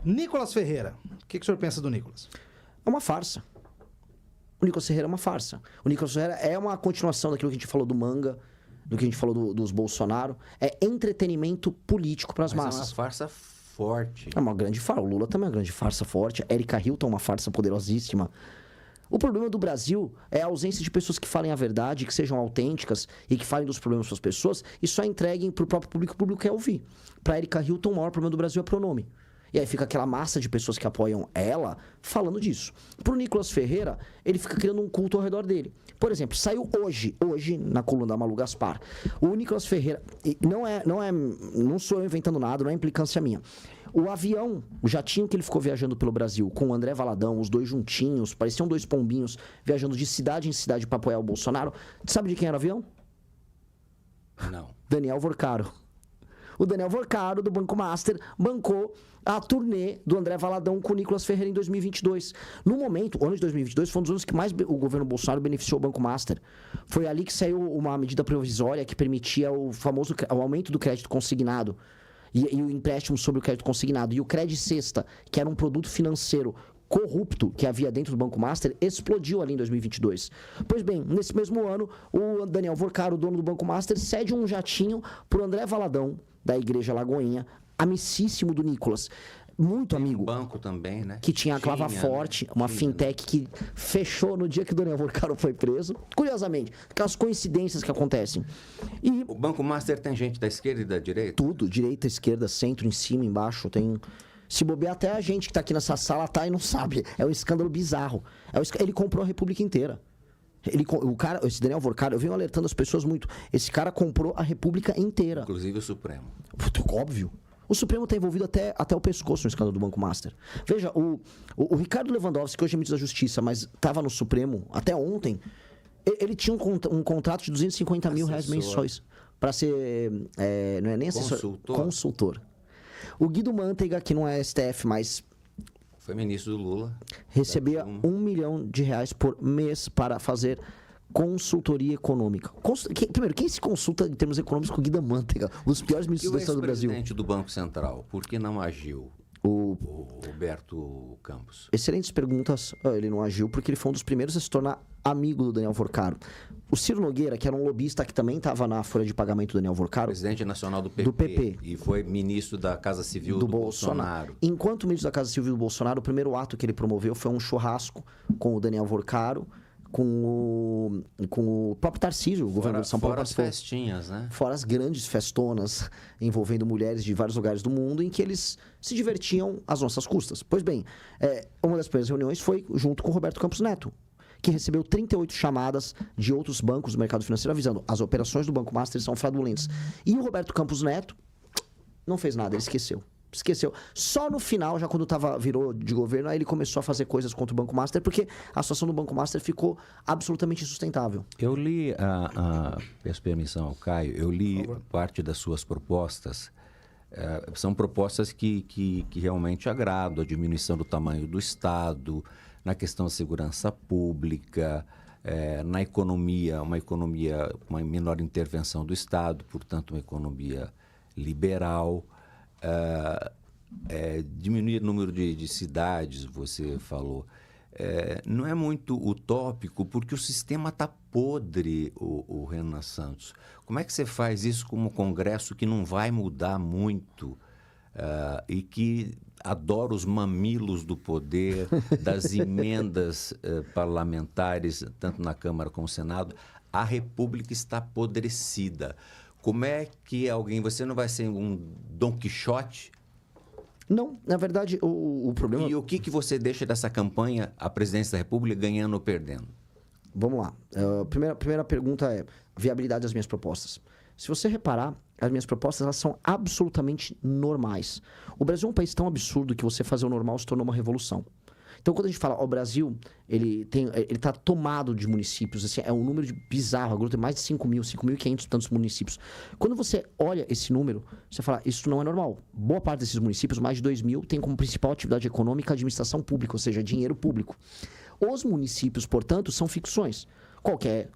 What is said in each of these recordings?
Nicolas Ferreira. O que o senhor pensa do Nicolas? É uma farsa. O Nicolas Ferreira é uma farsa. O Nicolas Ferreira é uma continuação daquilo que a gente falou do Manga, do que a gente falou dos Bolsonaro. É entretenimento político para as massas. É uma farsa forte. É uma grande farsa. O Lula também é uma grande farsa forte. A Erika Hilton é uma farsa poderosíssima. O problema do Brasil é a ausência de pessoas que falem a verdade, que sejam autênticas e que falem dos problemas das pessoas e só entreguem para o próprio público. O público quer ouvir. Para a Erika Hilton, o maior problema do Brasil é pronome. E aí fica aquela massa de pessoas que apoiam ela falando disso. Pro Nicolas Ferreira, ele fica criando um culto ao redor dele. Por exemplo, saiu hoje na coluna da Malu Gaspar, o Nicolas Ferreira, não sou eu inventando nada, não é implicância minha. O avião, o jatinho que ele ficou viajando pelo Brasil com o André Valadão, os dois juntinhos, pareciam dois pombinhos viajando de cidade em cidade para apoiar o Bolsonaro. Sabe de quem era o avião? Não. Daniel Vorcaro. O Daniel Vorcaro, do Banco Master, bancou a turnê do André Valadão com o Nicolas Ferreira em 2022. No momento, o ano de 2022 foi um dos anos que mais o governo Bolsonaro beneficiou o Banco Master. Foi ali que saiu uma medida provisória que permitia o aumento do crédito consignado e o empréstimo sobre o crédito consignado. E o Credit Sexta, que era um produto financeiro corrupto que havia dentro do Banco Master, explodiu ali em 2022. Pois bem, nesse mesmo ano, o Daniel Vorcaro, o dono do Banco Master, cede um jatinho para o André Valadão, da Igreja Lagoinha, amicíssimo do Nicolas, muito amigo. Um banco também, né? Que tinha a Clava Forte, uma fintech que fechou no dia que o Daniel Vorcaro foi preso. Curiosamente, aquelas coincidências que acontecem. E o Banco Master tem gente da esquerda e da direita? Tudo, direita, esquerda, centro, em cima, embaixo, tem... Se bobear, até a gente que tá aqui nessa sala tá e não sabe. É um escândalo bizarro. Ele comprou a República inteira. Esse Daniel Vorcaro, eu venho alertando as pessoas muito. Esse cara comprou a República inteira. Inclusive o Supremo. Óbvio. O Supremo está envolvido até o pescoço no escândalo do Banco Master. Veja, o Ricardo Lewandowski, que hoje é ministro da Justiça, mas estava no Supremo até ontem, ele tinha um contrato de 250 mil reais mensais para ser, não é nem assessor, consultor. O Guido Mantega, que não é STF, mas... Foi ministro do Lula. Recebia R$1 milhão por mês para fazer consultoria econômica. Primeiro, quem se consulta em termos econômicos com o Guido Mantega? Um dos piores ministros da história do Brasil. O ex-presidente do Banco Central, por que não agiu? O Roberto Campos. Excelentes perguntas. Ele não agiu porque ele foi um dos primeiros a se tornar amigo do Daniel Vorcaro. O Ciro Nogueira, que era um lobista que também estava na folha de pagamento do Daniel Vorcaro. Presidente nacional do PP. E foi ministro da Casa Civil do Bolsonaro. Enquanto ministro da Casa Civil do Bolsonaro, o primeiro ato que ele promoveu foi um churrasco com o Daniel Vorcaro, com o próprio Tarcísio, o governador de São Paulo. Fora as festinhas, né? Fora as grandes festonas envolvendo mulheres de vários lugares do mundo em que eles se divertiam às nossas custas. Pois bem, uma das primeiras reuniões foi junto com o Roberto Campos Neto, que recebeu 38 chamadas de outros bancos do mercado financeiro avisando as operações do Banco Master são fraudulentas. E o Roberto Campos Neto não fez nada, ele esqueceu. Só no final, já quando virou de governo, aí ele começou a fazer coisas contra o Banco Master, porque a situação do Banco Master ficou absolutamente insustentável. Eu li, peço permissão ao Caio, eu li parte das suas propostas. São propostas que realmente agradam, a diminuição do tamanho do Estado, na questão da segurança pública, na economia, uma menor intervenção do Estado, portanto, uma economia liberal. Diminuir o número de cidades, você falou. Não é muito utópico, porque o sistema está podre, o Renan Santos. Como é que você faz isso com um Congresso que não vai mudar muito e que adora os mamilos do poder, das emendas parlamentares, tanto na Câmara como no Senado? A República está apodrecida. Como é que você não vai ser um Dom Quixote? Não, na verdade, o problema... E o que você deixa dessa campanha, a presidência da República, ganhando ou perdendo? Vamos lá. Primeira pergunta é viabilidade das minhas propostas. Se você reparar, as minhas propostas elas são absolutamente normais. O Brasil é um país tão absurdo que você fazer o normal se tornou uma revolução. Então, quando a gente fala, o Brasil, ele está tomado de municípios, assim, é um número bizarro, agora tem mais de 5.500 tantos municípios. Quando você olha esse número, você fala, isso não é normal. Boa parte desses municípios, mais de 2.000, tem como principal atividade econômica a administração pública, ou seja, dinheiro público. Os municípios, portanto, são ficções. Qualquer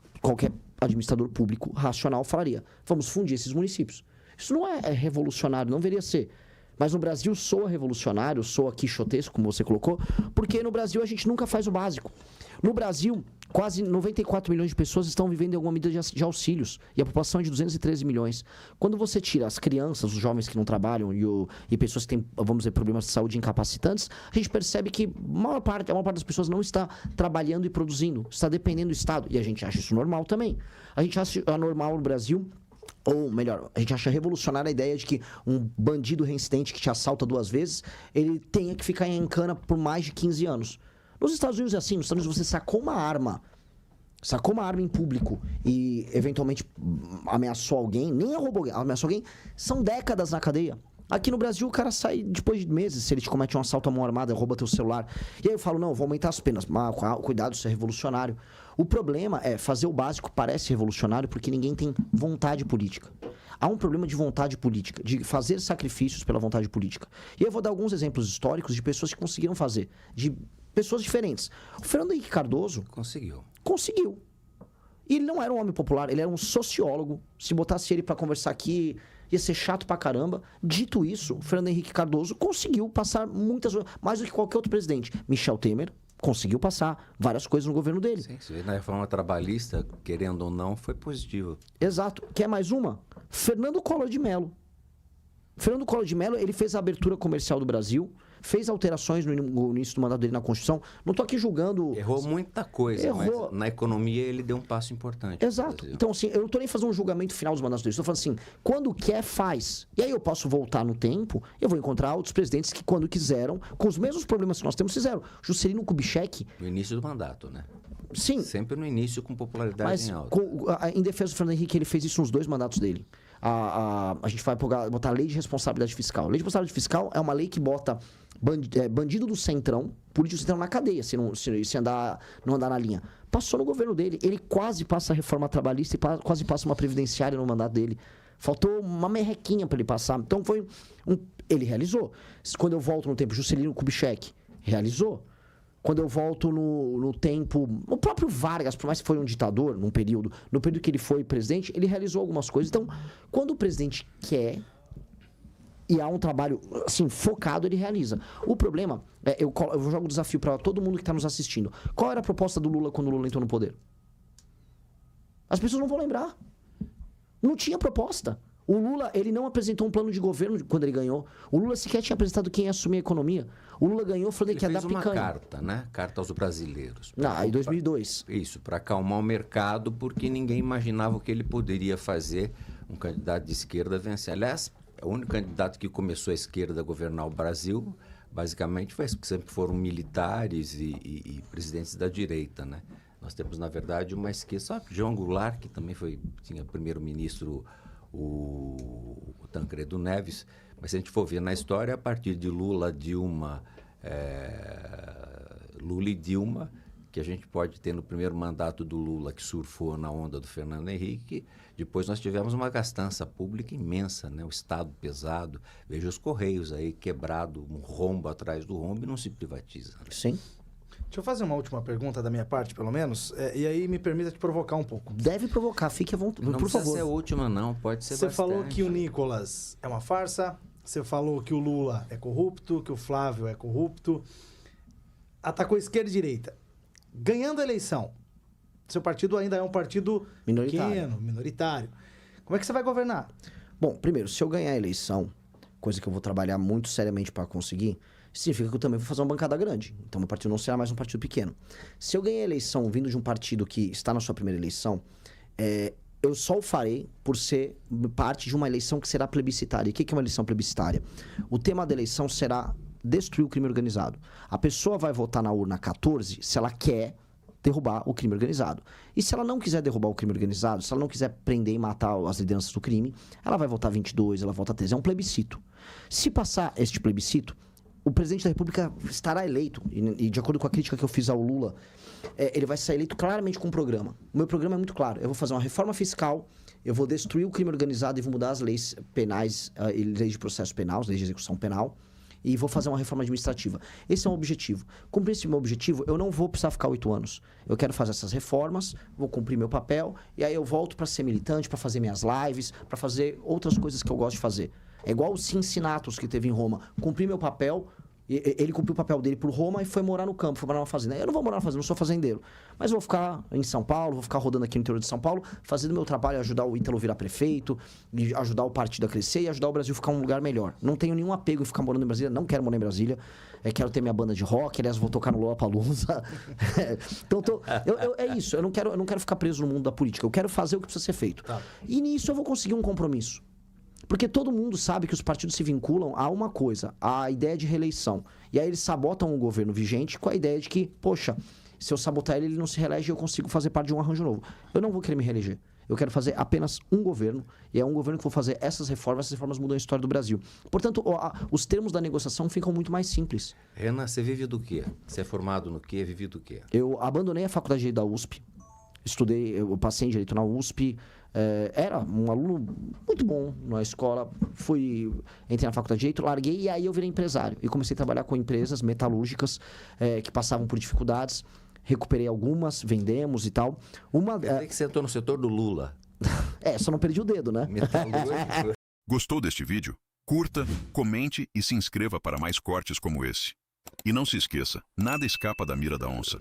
administrador público racional falaria, vamos fundir esses municípios. Isso não é revolucionário, não deveria ser. Mas no Brasil soa revolucionário, soa quixotesco, como você colocou, porque no Brasil a gente nunca faz o básico. No Brasil, quase 94 milhões de pessoas estão vivendo em alguma medida de auxílios. E a população é de 213 milhões. Quando você tira as crianças, os jovens que não trabalham e pessoas que têm, vamos dizer, problemas de saúde incapacitantes, a gente percebe que a maior parte das pessoas não está trabalhando e produzindo, está dependendo do Estado. E a gente acha isso normal também. A gente acha anormal no Brasil... Ou melhor, a gente acha revolucionária a ideia de que um bandido reincidente que te assalta 2 vezes, ele tenha que ficar em cana por mais de 15 anos. Nos Estados Unidos é assim, nos Estados Unidos você sacou uma arma em público e eventualmente ameaçou alguém, nem roubou alguém, ameaçou alguém, são décadas na cadeia. Aqui no Brasil o cara sai depois de meses se ele te comete um assalto à mão armada, rouba teu celular. E aí eu falo, não, vou aumentar as penas. Mas, cuidado, isso é revolucionário. O problema é fazer o básico parece revolucionário porque ninguém tem vontade política. Há um problema de vontade política, de fazer sacrifícios pela vontade política. E eu vou dar alguns exemplos históricos de pessoas que conseguiram fazer, de pessoas diferentes. O Fernando Henrique Cardoso... Conseguiu. E ele não era um homem popular, ele era um sociólogo. Se botasse ele para conversar aqui... ia ser chato pra caramba. Dito isso, o Fernando Henrique Cardoso conseguiu passar mais do que qualquer outro presidente. Michel Temer conseguiu passar várias coisas no governo dele. Sim, na reforma trabalhista, querendo ou não, foi positivo. Exato. Quer mais uma? Fernando Collor de Mello. Fernando Collor de Mello, ele fez a abertura comercial do Brasil, fez alterações no início do mandato dele na Constituição. Não estou aqui julgando... Errou muita coisa, mas na economia ele deu um passo importante. Exato. Então, assim, eu não estou nem fazendo um julgamento final dos mandatos dele. Estou falando assim, quando quer, faz. E aí eu posso voltar no tempo, eu vou encontrar outros presidentes que, quando quiseram, com os mesmos problemas que nós temos, fizeram. Juscelino Kubitschek... No início do mandato, né? Sim. Sempre no início, com popularidade em alta. Em defesa do Fernando Henrique, ele fez isso nos 2 mandatos dele. A gente vai botar a lei de responsabilidade fiscal. A lei de responsabilidade fiscal é uma lei que bota bandido do centrão, político do centrão na cadeia, se não andar na linha. Passou no governo dele. Ele quase passa a reforma trabalhista e quase passa uma previdenciária no mandato dele. Faltou uma merrequinha para ele passar. Então ele realizou. Quando eu volto no tempo, Juscelino Kubitschek realizou. Quando eu volto no tempo... O próprio Vargas, por mais que foi um ditador no período que ele foi presidente, ele realizou algumas coisas. Então, quando o presidente quer e há um trabalho assim, focado, ele realiza. O problema, eu jogo o desafio para todo mundo que está nos assistindo. Qual era a proposta do Lula quando o Lula entrou no poder? As pessoas não vão lembrar. Não tinha proposta. O Lula, ele não apresentou um plano de governo quando ele ganhou. O Lula sequer tinha apresentado quem ia assumir a economia. O Lula ganhou falando que ia dar picanha. Ele fez uma carta, né? Carta aos brasileiros. Em 2002. Isso, para acalmar o mercado, porque ninguém imaginava o que ele poderia fazer, um candidato de esquerda vencer. Aliás, o único candidato que começou a esquerda a governar o Brasil, basicamente, foi porque sempre foram militares e presidentes da direita, né? Nós temos, na verdade, uma esquerda. Só João Goulart, que também tinha primeiro-ministro... o Tancredo Neves, mas se a gente for ver na história, a partir de Lula e Dilma, que a gente pode ter no primeiro mandato do Lula, que surfou na onda do Fernando Henrique, depois nós tivemos uma gastança pública imensa, né? O Estado pesado, veja os Correios aí quebrado, um rombo atrás do rombo e não se privatiza. Né? Sim. Deixa eu fazer uma última pergunta da minha parte, pelo menos, e aí me permita te provocar um pouco. Deve provocar, fique à vontade, por favor. Não precisa ser a última, não, pode ser bastante. Você falou que o Nicolas é uma farsa, você falou que o Lula é corrupto, que o Flávio é corrupto, atacou esquerda e direita. Ganhando a eleição, seu partido ainda é um partido pequeno, minoritário. Como é que você vai governar? Bom, primeiro, se eu ganhar a eleição, coisa que eu vou trabalhar muito seriamente para conseguir... significa que eu também vou fazer uma bancada grande. Então, meu partido não será mais um partido pequeno. Se eu ganhei a eleição vindo de um partido que está na sua primeira eleição, eu só o farei por ser parte de uma eleição que será plebiscitária. E o que é uma eleição plebiscitária? O tema da eleição será destruir o crime organizado. A pessoa vai votar na urna 14 se ela quer derrubar o crime organizado. E se ela não quiser derrubar o crime organizado, se ela não quiser prender e matar as lideranças do crime, ela vai votar 22, ela vota 13. É um plebiscito. Se passar este plebiscito, o presidente da República estará eleito, e de acordo com a crítica que eu fiz ao Lula, ele vai ser eleito claramente com um programa. O meu programa é muito claro. Eu vou fazer uma reforma fiscal, eu vou destruir o crime organizado e vou mudar as leis penais, leis de processo penal, leis de execução penal, e vou fazer uma reforma administrativa. Esse é um objetivo. Cumprir esse meu objetivo, eu não vou precisar ficar 8 anos. Eu quero fazer essas reformas, vou cumprir meu papel, e aí eu volto para ser militante, para fazer minhas lives, para fazer outras coisas que eu gosto de fazer. É igual o Cincinnatus que teve em Roma. Cumpri meu papel, ele cumpriu o papel dele por Roma e foi morar no campo, foi morar numa fazenda. Eu não vou morar na fazenda, não sou fazendeiro. Mas vou ficar em São Paulo, vou ficar rodando aqui no interior de São Paulo, fazendo meu trabalho, ajudar o Ítalo virar prefeito, e ajudar o partido a crescer e ajudar o Brasil a ficar um lugar melhor. Não tenho nenhum apego em ficar morando em Brasília, não quero morar em Brasília. Quero ter minha banda de rock, aliás, vou tocar no Lollapalooza. Então, é isso, eu não quero ficar preso no mundo da política, eu quero fazer o que precisa ser feito. Tá. E nisso eu vou conseguir um compromisso. Porque todo mundo sabe que os partidos se vinculam a uma coisa, a ideia de reeleição. E aí eles sabotam o governo vigente com a ideia de que, poxa, se eu sabotar ele não se reelege e eu consigo fazer parte de um arranjo novo. Eu não vou querer me reeleger. Eu quero fazer apenas um governo, e é um governo que vou fazer essas reformas mudam a história do Brasil. Portanto, os termos da negociação ficam muito mais simples. Renan, você vive do quê? Você é formado no quê? Vive do quê? Eu abandonei a faculdade de Direito da USP, eu passei em Direito na USP, era um aluno muito bom na escola, entrei na faculdade de Direito, larguei e aí eu virei empresário. E comecei a trabalhar com empresas metalúrgicas que passavam por dificuldades, recuperei algumas, vendemos e tal. Quer dizer que você entrou no setor do Lula. Só não perdi o dedo, né? Metalúrgico. Gostou deste vídeo? Curta, comente e se inscreva para mais cortes como esse. E não se esqueça, nada escapa da mira da onça.